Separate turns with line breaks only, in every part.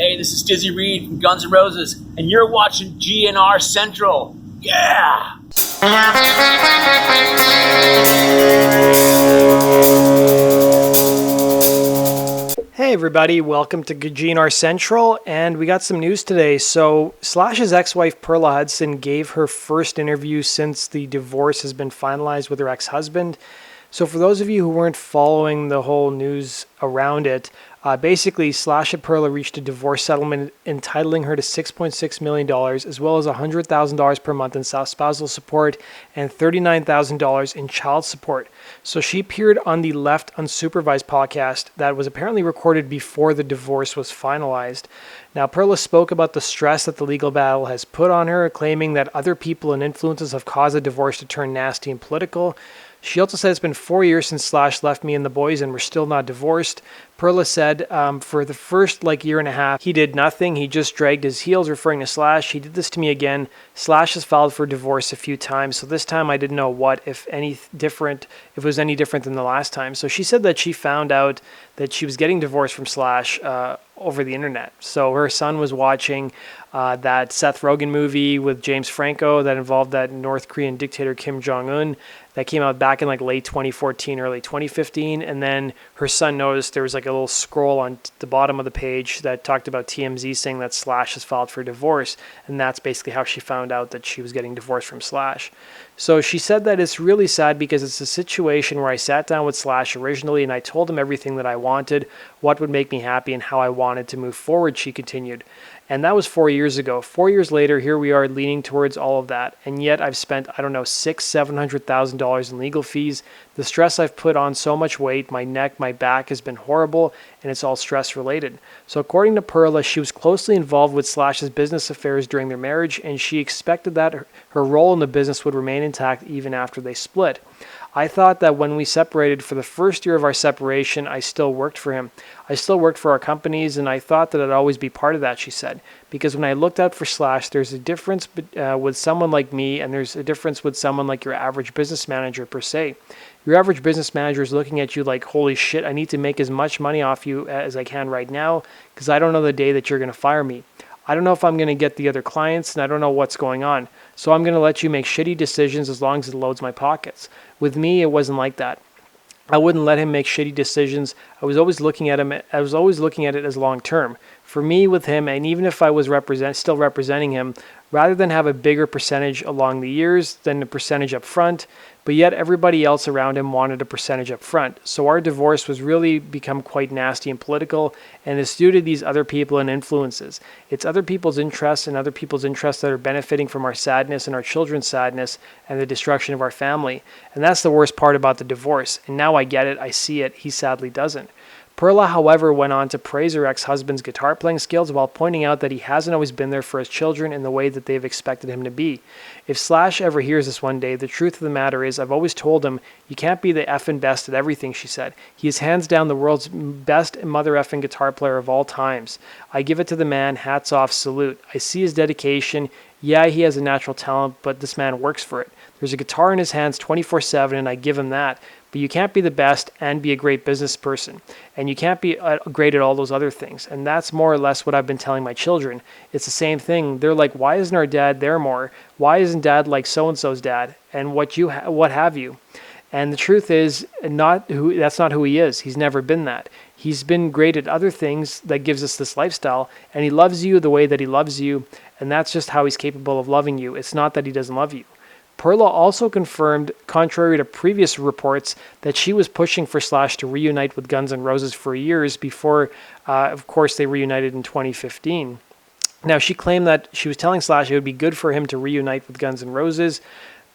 Hey, this is Dizzy Reed from Guns N' Roses, and you're watching GNR Central. Yeah!
Hey everybody, welcome to GNR Central, and we got some news today. So Slash's ex-wife Perla Hudson gave her first interview since the divorce has been finalized with her ex-husband. So for those of you who weren't following the whole news around it, basically Slash and Perla reached a divorce settlement entitling her to $6.6 million as well as $100,000 per month in spousal support and $39,000 in child support. So she appeared on the Left Unsupervised podcast that was apparently recorded before the divorce was finalized. Now, Perla spoke about the stress that the legal battle has put on her, claiming that other people and influences have caused the divorce to turn nasty and political. She also said it's been 4 years since Slash left me and the boys and we're still not divorced. Perla said for the first year and a half, he did nothing. He just dragged his heels, referring to Slash. He did this to me again. Slash has filed for divorce a few times. So this time I didn't know if it was any different than the last time. So she said that she found out that she was getting divorced from Slash over the internet. So her son was watching that Seth Rogen movie with James Franco that involved that North Korean dictator Kim Jong-un that came out back in late 2014, early 2015. And then her son noticed there was a little scroll on the bottom of the page that talked about TMZ saying that Slash has filed for divorce. And that's basically how she found out that she was getting divorced from Slash. So she said that it's really sad because it's a situation where I sat down with Slash originally and I told him everything that I wanted, what would make me happy and how I wanted to move forward, she continued. And that was 4 years ago. 4 years later, here we are leaning towards all of that. And yet I've spent, $700,000 in legal fees. The stress I've put on so much weight, my neck, my back has been horrible, and it's all stress related. So according to Perla, she was closely involved with Slash's business affairs during their marriage, and she expected that her role in the business would remain intact even after they split. I thought that when we separated for the first year of our separation, I still worked for him. I still worked for our companies, and I thought that I'd always be part of that, she said. Because when I looked out for Slash, there's a difference with someone like me, and there's a difference with someone like your average business manager per se. Your average business manager is looking at you like, holy shit, I need to make as much money off you as I can right now, because I don't know the day that you're going to fire me. I don't know if I'm going to get the other clients, and I don't know what's going on. So I'm going to let you make shitty decisions as long as it loads my pockets. With me, it wasn't like that. I wouldn't let him make shitty decisions. I was always looking at it as long term. For me, with him, and even if I was still representing him, rather than have a bigger percentage along the years than a percentage up front, but yet everybody else around him wanted a percentage up front. So our divorce was really become quite nasty and political, and it's due to these other people and influences. It's other people's interests and other people's interests that are benefiting from our sadness and our children's sadness and the destruction of our family. And that's the worst part about the divorce. And now I get it, I see it, he sadly doesn't. Perla, however, went on to praise her ex-husband's guitar playing skills while pointing out that he hasn't always been there for his children in the way that they've expected him to be. If Slash ever hears this one day, the truth of the matter is I've always told him, you can't be the effing best at everything, she said. He is hands down the world's best mother effing guitar player of all times. I give it to the man, hats off, salute. I see his dedication. Yeah, he has a natural talent, but this man works for it. There's a guitar in his hands 24/7, and I give him that. But you can't be the best and be a great business person. And you can't be great at all those other things. And that's more or less what I've been telling my children. It's the same thing. They're like, why isn't our dad there more? Why isn't dad like so-and-so's dad? And what have you? And the truth is, that's not who he is. He's never been that. He's been great at other things that gives us this lifestyle. And he loves you the way that he loves you. And that's just how he's capable of loving you. It's not that he doesn't love you. Perla also confirmed, contrary to previous reports, that she was pushing for Slash to reunite with Guns N' Roses for years before, of course, they reunited in 2015. Now, she claimed that she was telling Slash it would be good for him to reunite with Guns N' Roses,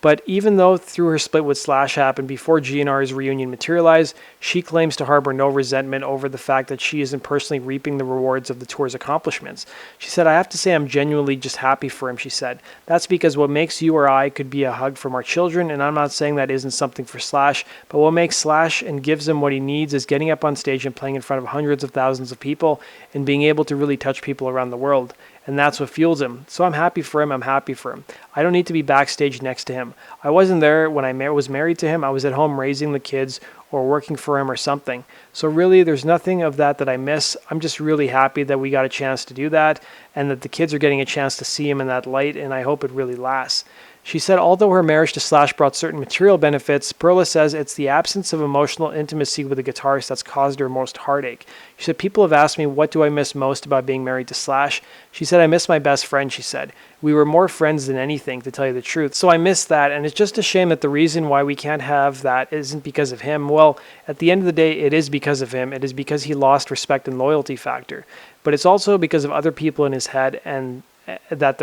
but even though through her split with Slash happened before GNR's reunion materialized, she claims to harbor no resentment over the fact that she isn't personally reaping the rewards of the tour's accomplishments. She said, I have to say I'm genuinely just happy for him, she said. That's because what makes you or I could be a hug from our children, and I'm not saying that isn't something for Slash, but what makes Slash and gives him what he needs is getting up on stage and playing in front of hundreds of thousands of people and being able to really touch people around the world. And that's what fuels him. So I'm happy for him. I don't need to be backstage next to him. I wasn't there when I was married to him. I was at home raising the kids or working for him or something. So really, there's nothing of that I miss. I'm just really happy that we got a chance to do that and that the kids are getting a chance to see him in that light, and I hope it really lasts. She said although her marriage to Slash brought certain material benefits, Perla says it's the absence of emotional intimacy with the guitarist that's caused her most heartache. She said, people have asked me, what do I miss most about being married to Slash? She said, I miss my best friend, she said. We were more friends than anything, to tell you the truth. So I miss that, and it's just a shame that the reason why we can't have that isn't because of him. Well, at the end of the day, it is because of him. It is because he lost respect and loyalty factor. But it's also because of other people in his head, and that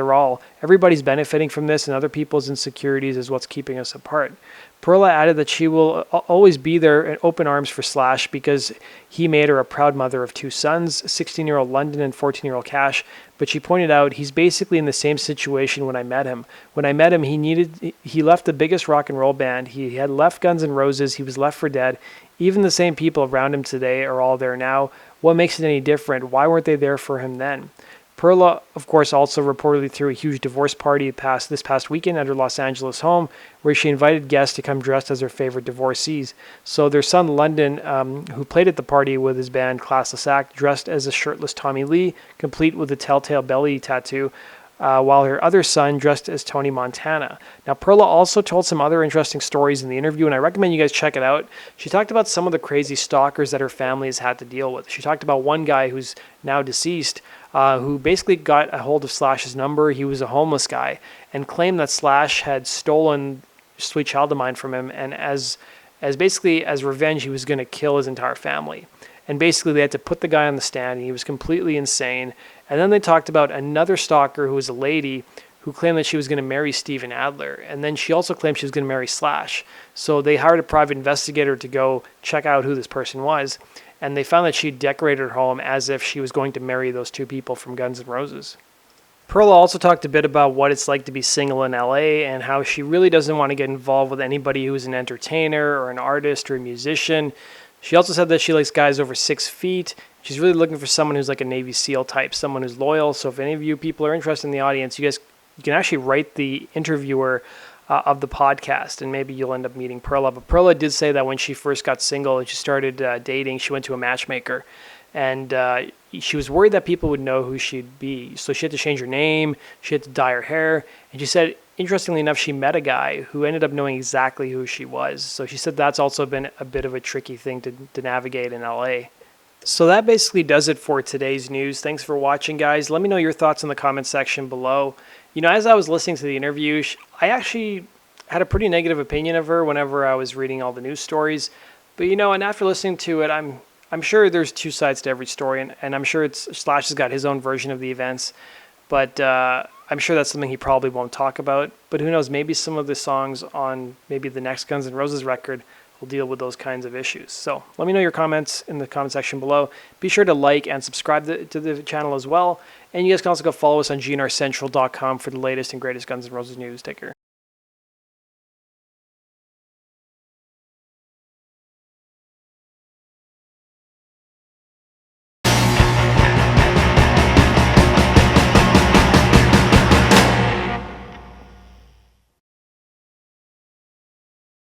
everybody's benefiting from this, and other people's insecurities is what's keeping us apart. Perla added that she will always be there in open arms for Slash because he made her a proud mother of 2 sons, 16-year-old London and 14-year-old Cash. But she pointed out he's basically in the same situation when I met him. When I met him, he left the biggest rock and roll band. He had left Guns N' Roses. He was left for dead. Even the same people around him today are all there now. What makes it any different? Why weren't they there for him then? Perla, of course, also reportedly threw a huge divorce party this past weekend at her Los Angeles home, where she invited guests to come dressed as her favorite divorcees. So their son London, who played at the party with his band Classless Act, dressed as a shirtless Tommy Lee, complete with a telltale belly tattoo, while her other son dressed as Tony Montana. Now, Perla also told some other interesting stories in the interview, and I recommend you guys check it out. She talked about some of the crazy stalkers that her family has had to deal with. She talked about one guy who's now deceased, who basically got a hold of Slash's number. He was a homeless guy and claimed that Slash had stolen Sweet Child of Mine from him, and as revenge, he was going to kill his entire family. And basically, they had to put the guy on the stand, and he was completely insane. And then they talked about another stalker who was a lady who claimed that she was going to marry Steven Adler. And then she also claimed she was going to marry Slash. So they hired a private investigator to go check out who this person was. And they found that she decorated her home as if she was going to marry those 2 people from Guns N' Roses. Perla also talked a bit about what it's like to be single in LA and how she really doesn't want to get involved with anybody who's an entertainer or an artist or a musician. She also said that she likes guys over 6 feet. She's really looking for someone who's like a Navy SEAL type, someone who's loyal. So if any of you people are interested in the audience, you can actually write the interviewer of the podcast, and maybe you'll end up meeting Perla. But Perla did say that when she first got single and she started dating, she went to a matchmaker, and she was worried that people would know who she'd be. So she had to change her name, she had to dye her hair, and she said, interestingly enough, she met a guy who ended up knowing exactly who she was. So she said that's also been a bit of a tricky thing to navigate in LA. So that basically does it for today's news. Thanks for watching, guys. Let me know your thoughts in the comment section below. As I was listening to the interview, I actually had a pretty negative opinion of her whenever I was reading all the news stories. But, and after listening to it, I'm sure there's 2 sides to every story, and I'm sure Slash has got his own version of the events. But I'm sure that's something he probably won't talk about. But who knows, maybe some of the songs on maybe the next Guns N' Roses record will deal with those kinds of issues. So let me know your comments in the comment section below. Be sure to like and subscribe to the channel as well. And you guys can also go follow us on GNRCentral.com for the latest and greatest Guns N' Roses news. Take care.